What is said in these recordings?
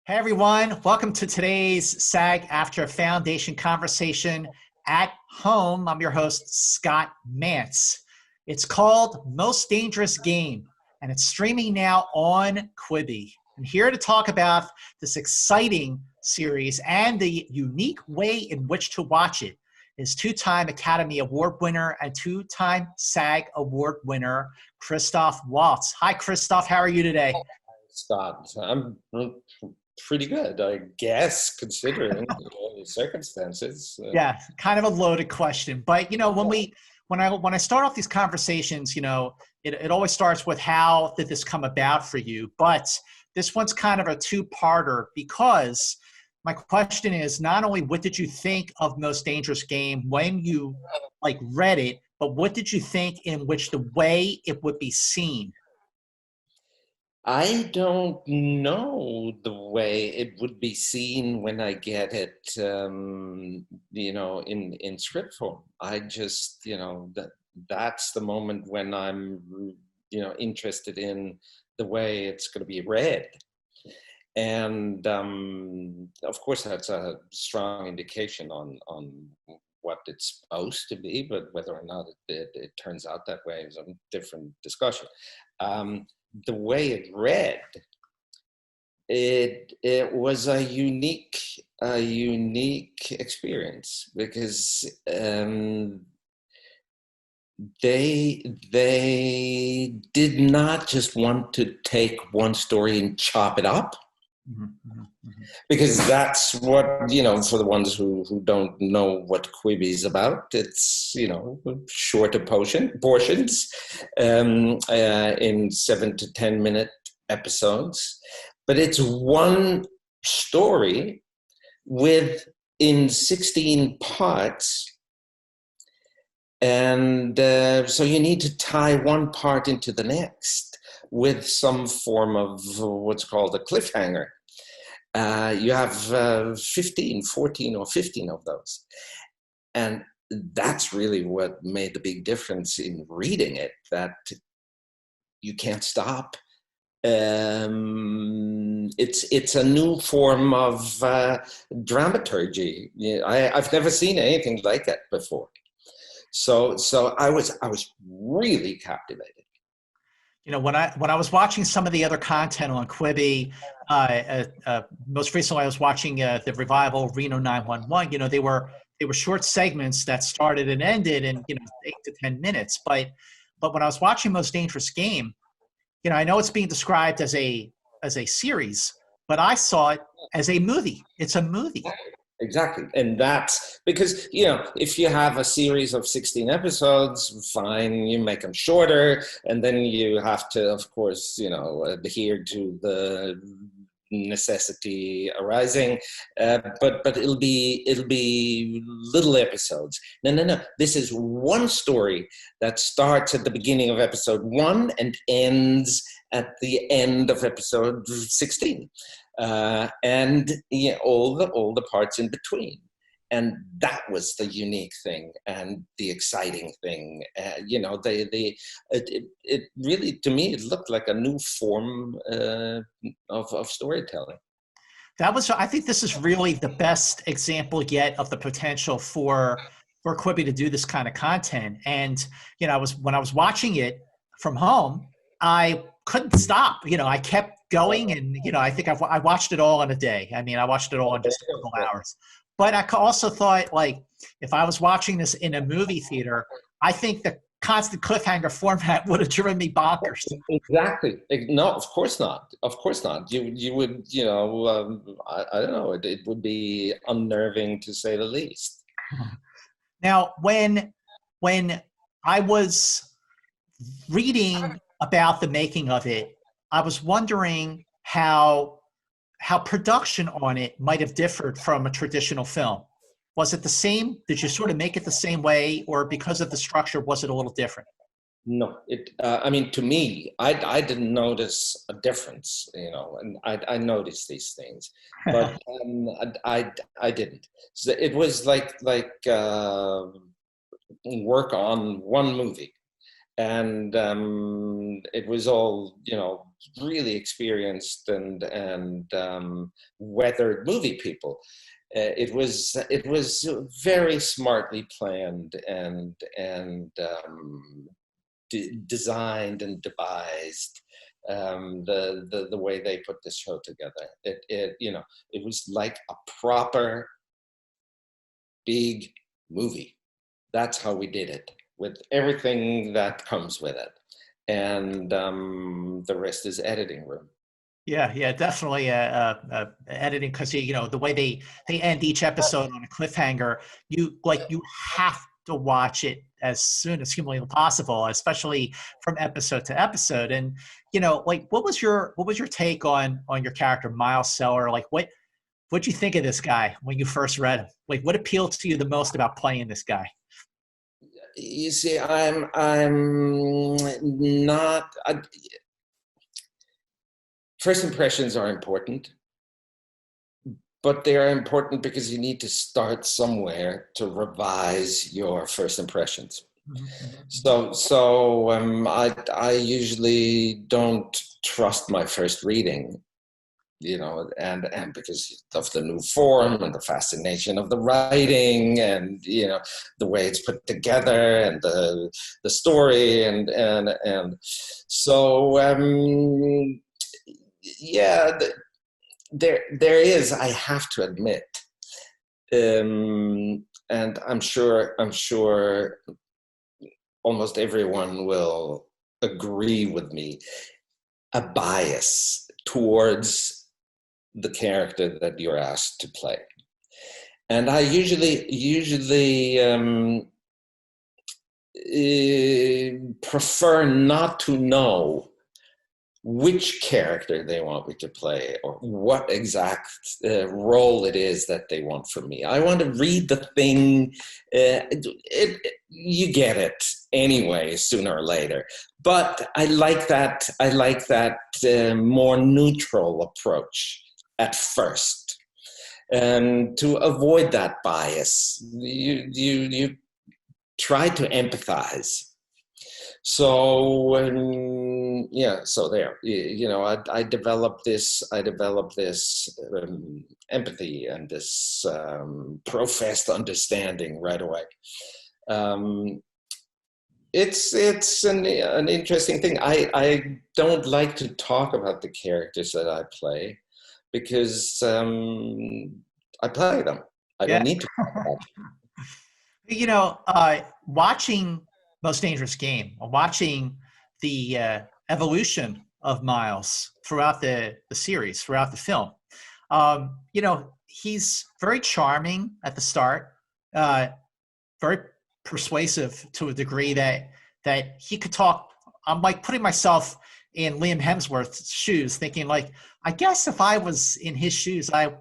Hey everyone, welcome to today's SAG-AFTRA Foundation conversation at home. I'm your host, Scott Mantz. It's called Most Dangerous Game, and it's streaming now on Quibi. And here to talk about this exciting series and the unique way in which to watch it is two-time Academy Award winner and two-time SAG Award winner, Christoph Waltz. Hi, Christoph. How are you today? Scott, I'm pretty good, I guess, considering the circumstances. Yeah, kind of a loaded question, but when I start off these conversations, it always starts with how did this come about for you? But this one's kind of a two-parter because my question is not only what did you think of Most Dangerous Game when you read it, but what did you think in which the way it would be seen? I don't know the way it would be seen when I get it, in script form. I just, that's the moment when I'm, interested in the way it's going to be read. And of course, that's a strong indication on what it's supposed to be, but whether or not it turns out that way is a different discussion. The way it read, it was a unique experience because they did not just want to take one story and chop it up. Because that's what, for the ones who don't know what Quibi is about, it's, shorter portions in 7 to 10 minute episodes. But it's one story in 16 parts. And so you need to tie one part into the next with some form of what's called a cliffhanger. You have 14 or 15 of those. And that's really what made the big difference in reading it, that you can't stop. It's a new form of dramaturgy. I've never seen anything like that before. So I was really captivated. When I was watching some of the other content on Quibi, most recently I was watching the revival Reno 911. They were short segments that started and ended in 8 to 10 minutes. But when I was watching Most Dangerous Game, I know it's being described as a series, but I saw it as a movie. It's a movie. Exactly. And that's because, if you have a series of 16 episodes, fine, you make them shorter. And then you have to, of course, adhere to the necessity arising. But it'll be little episodes. No. This is one story that starts at the beginning of episode 1 and ends at the end of episode 16. And all the parts in between, and that was the unique thing and the exciting thing. It really, to me, it looked like a new form of storytelling. I think this is really the best example yet of the potential for Quibi to do this kind of content. And when I was watching it from home, I couldn't stop. I kept going, and I think I watched it all in a day. I mean, I watched it all in just a couple hours. But I also thought, if I was watching this in a movie theater, I think the constant cliffhanger format would have driven me bonkers. Exactly. No, of course not. Of course not. You would, I don't know. It would be unnerving to say the least. Now, when I was reading about the making of it, I was wondering how production on it might have differed from a traditional film. Was it the same? Did you sort of make it the same way, or because of the structure, was it a little different? No, to me, I didn't notice a difference, and I noticed these things, but I didn't. So it was like work on one movie. and it was all, you know, really experienced and weathered movie people. It was very smartly planned and designed and devised. The way they put this show together, you know, it was like a proper big movie. That's how we did it, with everything that comes with it, and the rest is editing room. Yeah, yeah, definitely editing, because you know the way they end each episode on a cliffhanger. You have to watch it as soon as humanly possible, especially from episode to episode. And you know, like what was your take on your character Miles Seller? Like what'd you think of this guy when you first read him? Like what appealed to you the most about playing this guy? You see, I'm not. First impressions are important, but they are important because you need to start somewhere to revise your first impressions. So I usually don't trust my first reading, you know, and because of the new form and the fascination of the writing and, you know, the way it's put together and the story and so yeah, there is, I have to admit, and I'm sure almost everyone will agree with me, a bias towards the character that you're asked to play. And I usually prefer not to know which character they want me to play or what exact role it is that they want from me. I want to read the thing. You get it anyway, sooner or later. But I like that more neutral approach at first. To avoid that bias, you try to empathize. So yeah, so there, you know, I developed this empathy and this professed understanding right away. It's an interesting thing. I don't like to talk about the characters that I play because I play them. I don't need to talk about them. You know, watching Most Dangerous Game, watching the evolution of Miles throughout the series, throughout the film. You know, he's very charming at the start, very persuasive to a degree that he could talk. I'm like putting myself in Liam Hemsworth's shoes, thinking like, I guess if I was in his shoes, I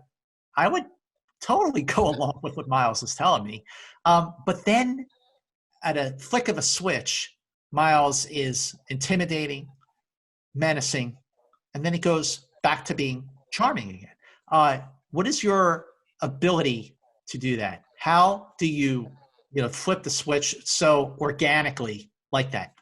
would totally go along with what Miles is telling me. But then at a flick of a switch, Miles is intimidating, menacing, and then he goes back to being charming again. What is your ability to do that? How do you flip the switch so organically like that?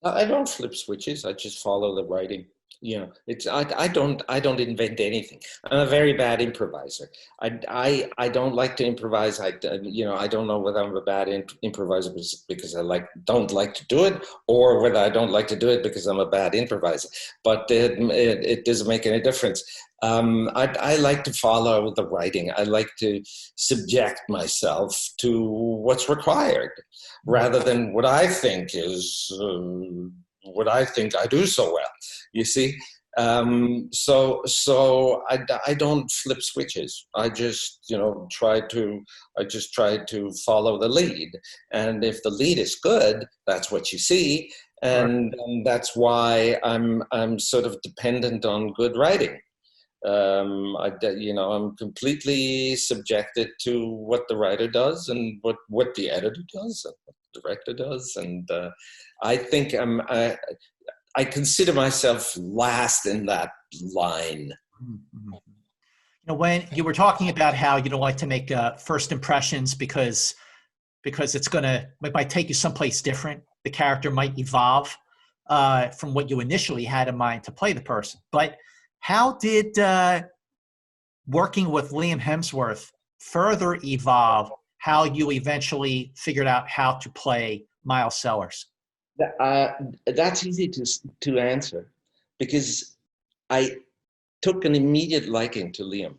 I don't flip switches. I just follow the writing. You know, it's I don't invent anything. I'm a very bad improviser. I don't like to improvise. I don't know whether I'm a bad improviser because I don't like to do it, or whether I don't like to do it because I'm a bad improviser. But it doesn't make any difference. I like to follow the writing. I like to subject myself to what's required, rather than what I think is what I think I do so well. You see, so I don't flip switches. I just try to follow the lead, and if the lead is good, that's what you see, and that's why I'm sort of dependent on good writing. I'm completely subjected to what the writer does and what the editor does and what the director does, and I think I consider myself last in that line. Mm-hmm. When you were talking about how you don't like to make first impressions because it might take you someplace different the character might evolve from what you initially had in mind to play the person. But how did working with Liam Hemsworth further evolve how you eventually figured out how to play Miles Sellers? That's easy to answer, because I took an immediate liking to Liam,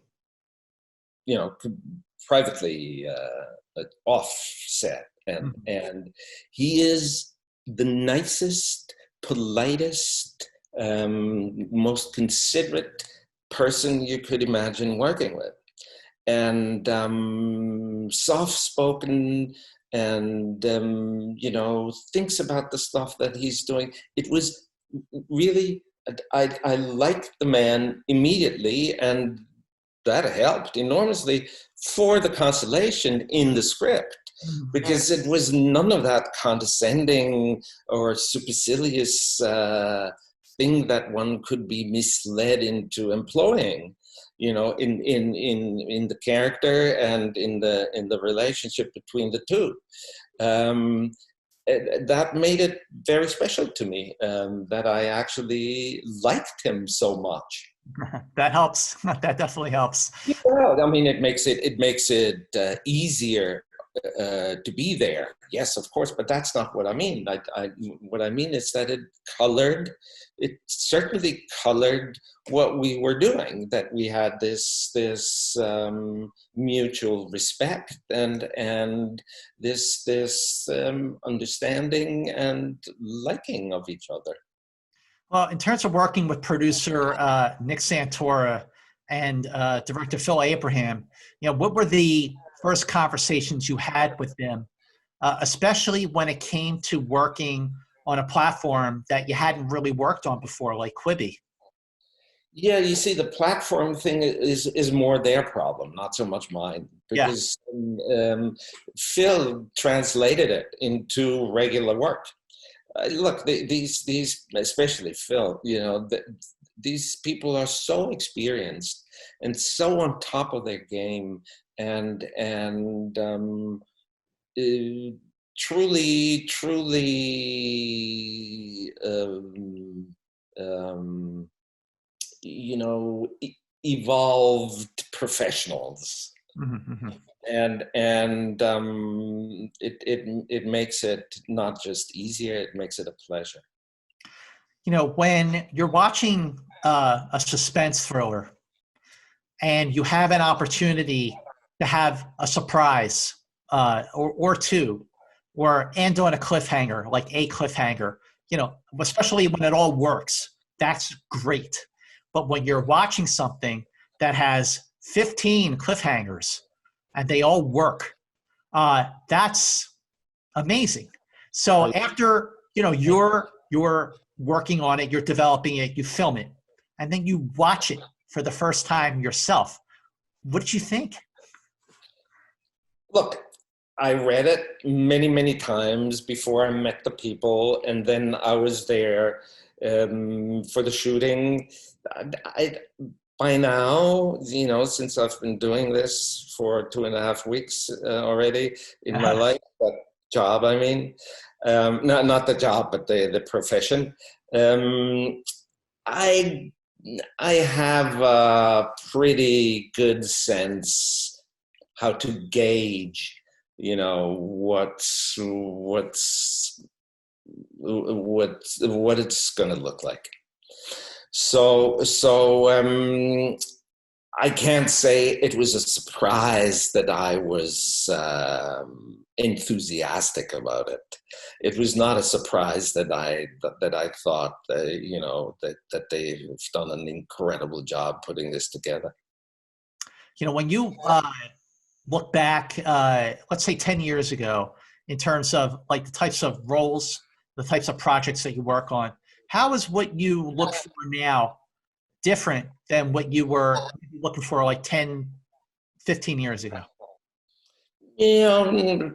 privately, offset, and he is the nicest, politest, most considerate person you could imagine working with, and soft-spoken, and thinks about the stuff that he's doing. It was really, I liked the man immediately, and that helped enormously for the constellation in the script, because it was none of that condescending or supercilious thing that one could be misled into employing, in the character and in the relationship between the two. That made it very special to me, that I actually liked him so much. That helps. That definitely helps. Yeah, I mean, it makes it easier to be there. Yes, of course, but that's not what I mean. What I mean is that it certainly colored what we were doing, that we had this mutual respect and this understanding and liking of each other. Well, in terms of working with producer Nick Santora and director Phil Abraham, what were the first conversations you had with them, especially when it came to working on a platform that you hadn't really worked on before, like Quibi? Yeah, you see, the platform thing is more their problem, not so much mine, because Phil translated it into regular work. Look, these, especially Phil, these people are so experienced and so on top of their game, and truly evolved professionals. Mm-hmm. And it makes it not just easier, it makes it a pleasure. When you're watching a suspense thriller and you have an opportunity to have a surprise or two, or end on a cliffhanger, like a cliffhanger, especially when it all works, that's great. But when you're watching something that has 15 cliffhangers and they all work, that's amazing. So after, you're working on it, you're developing it, you film it, and then you watch it for the first time yourself. What did you think? Look, I read it many, many times before I met the people, and then I was there for the shooting. By now, since I've been doing this for 2.5 weeks already in my life, that job, I mean, not the job, but the profession. I have a pretty good sense how to gauge, what it's going to look like. So I can't say it was a surprise that I was enthusiastic about it. It was not a surprise that I thought that they've done an incredible job putting this together. When you look back, let's say 10 years ago, in terms of like the types of roles, the types of projects that you work on, how is what you look for now different than what you were looking for like 10, 15 years ago? The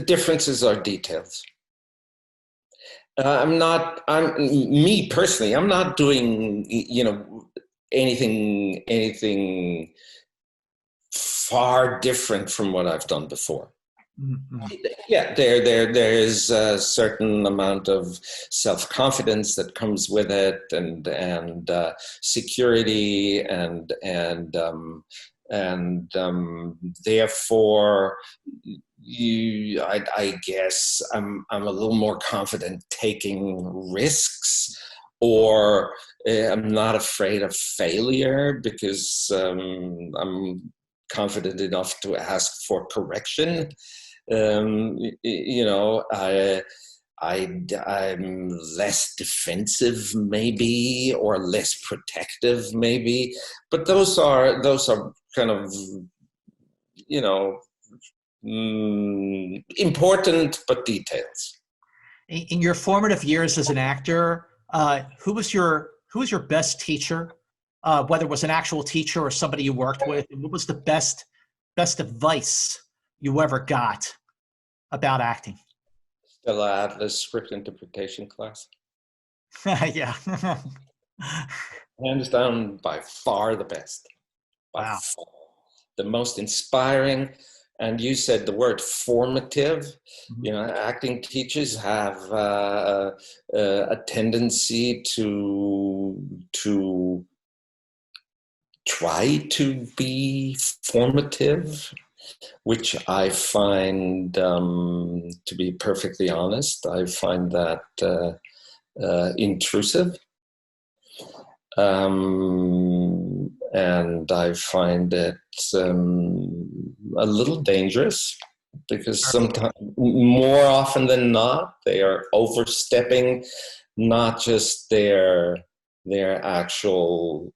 differences are details. Me personally, I'm not doing, anything far different from what I've done before. Mhm. Yeah, there is a certain amount of self-confidence that comes with it, and security, and therefore, I guess I'm a little more confident taking risks, or I'm not afraid of failure because I'm confident enough to ask for correction. You know, I'm less defensive maybe, or less protective maybe, but those are kind of, you know, important but details. In your formative years as an actor, who was your best teacher? Whether it was an actual teacher or somebody you worked with, and what was the best advice you ever got about acting? Stella Atlas script interpretation class. Yeah. Hands down, by far the best. By Wow. far. The most inspiring. And you said the word formative. Mhm. You know, acting teachers have a tendency to try to be formative, which I find, to be perfectly honest, I find that intrusive. And I find it a little dangerous, because sometimes, more often than not, they are overstepping not just their actual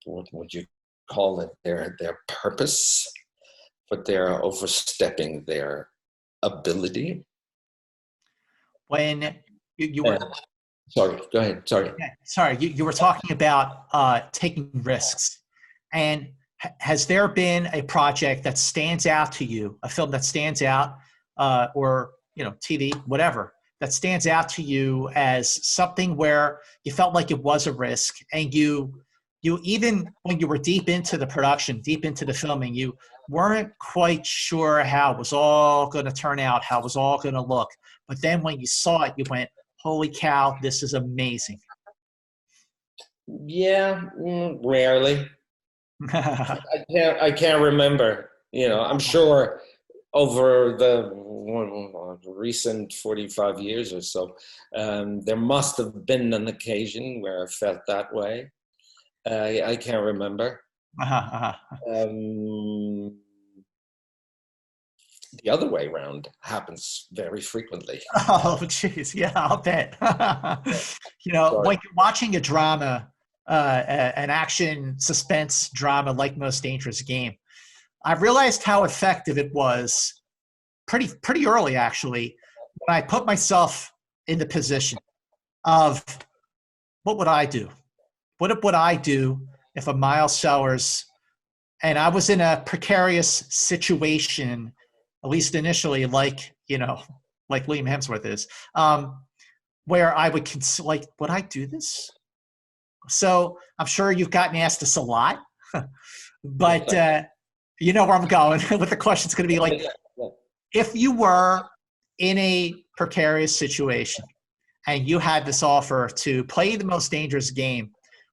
what would you call it, their purpose, but they're overstepping their ability. When you were Sorry, go ahead. Sorry. sorry, you were talking about taking risks, and has there been a project that stands out to you, a film that stands out, or TV, whatever, that stands out to you as something where you felt like it was a risk, and you even when you were deep into the production, deep into the filming, you weren't quite sure how it was all going to turn out, how it was all going to look, but then when you saw it, you went, holy cow, this is amazing. Yeah, rarely. I can't remember. You know, I'm sure over the recent 45 years or so, there must have been an occasion where I felt that way. I can't remember. Um, the other way around happens very frequently. Oh, jeez. Yeah, I'll bet. Sorry. When you're watching a drama, an action suspense drama like Most Dangerous Game, I realized how effective it was pretty early, actually, when I put myself in the position of what would I do? What would I do if a Miles Sellers, and I was in a precarious situation, at least initially, like Liam Hemsworth is, where I would would I do this? So I'm sure you've gotten asked this a lot, but you know where I'm going with the question. It's going to be like, if you were in a precarious situation and you had this offer to play the Most Dangerous Game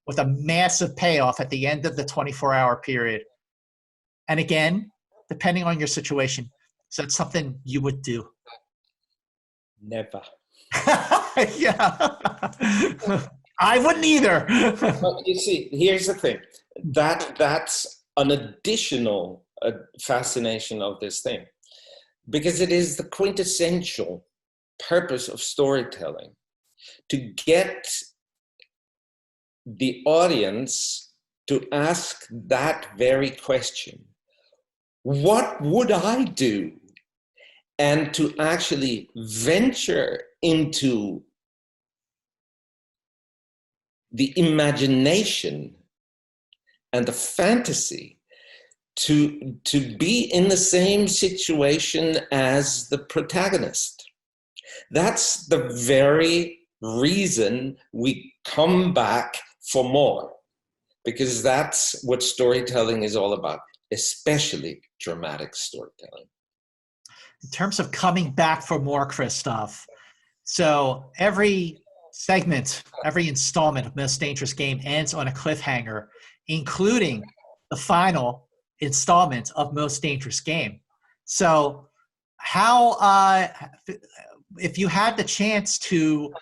with a massive payoff at the end of the 24-hour period, and again, depending on your situation, so it's something you would do? Never. Yeah. I wouldn't either. But you see, here's the thing. That's an additional fascination of this thing, because it is the quintessential purpose of storytelling, to get the audience to ask that very question. What would I do? And to actually venture into the imagination and the fantasy, to be in the same situation as the protagonist. That's the very reason we come back for more. because that's what storytelling is all about, especially dramatic storytelling. In terms of coming back for more, Christoph, so every segment, every installment of Most Dangerous Game ends on a cliffhanger, including the final installment of Most Dangerous Game. So how, if you had the chance to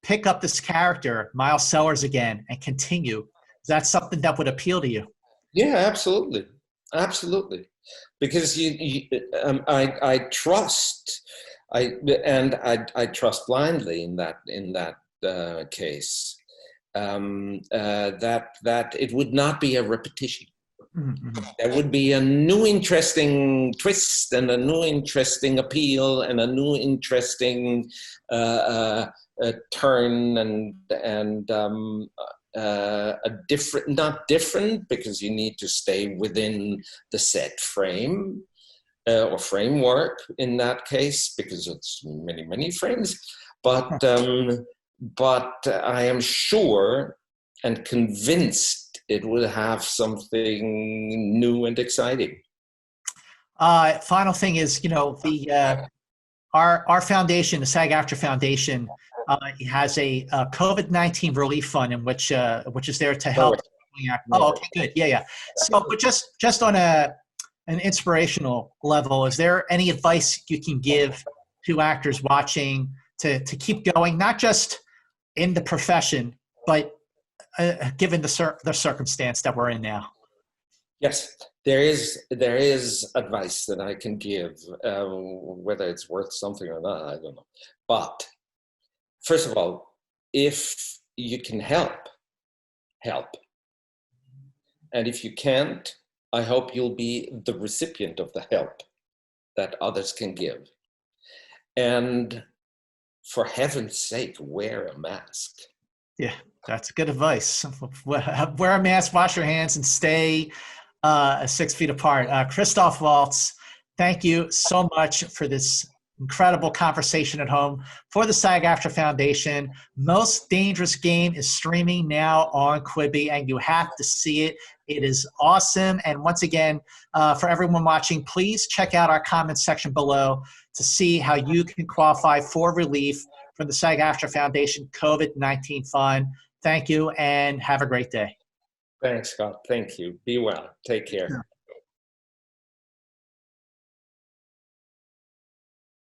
pick up this character, Miles Sellers, again and continue, is that something that would appeal to you? Yeah, absolutely. Absolutely. Because I trust, I trust blindly in that case, that it would not be a repetition. Mm-hmm. There would be a new interesting twist and a new interesting appeal and a new interesting turn and a different, not different, because you need to stay within the set frame or framework in that case, because it's many frames. But I am sure and convinced it will have something new and exciting. Final thing is, our foundation, the SAG-AFTRA Foundation, has a COVID-19 relief fund in which is there to help. Oh, okay, good. Yeah. So, but just on an inspirational level, is there any advice you can give to actors watching to keep going, not just in the profession, but given the circumstance that we're in now? Yes, there is advice that I can give, whether it's worth something or not, I don't know. But first of all, if you can help. And if you can't, I hope you'll be the recipient of the help that others can give. And for heaven's sake, wear a mask. Yeah, that's good advice. Wear a mask, wash your hands, and stay 6 feet apart. Christoph Waltz, thank you so much for this incredible conversation at home for the SAG-AFTRA Foundation. Most Dangerous Game is streaming now on Quibi, and you have to see it. It is awesome. And once again, for everyone watching, please check out our comments section below to see how you can qualify for relief from the SAG-AFTRA Foundation COVID-19 Fund. Thank you, and have a great day. Thanks, Scott. Thank you. Be well. Take care.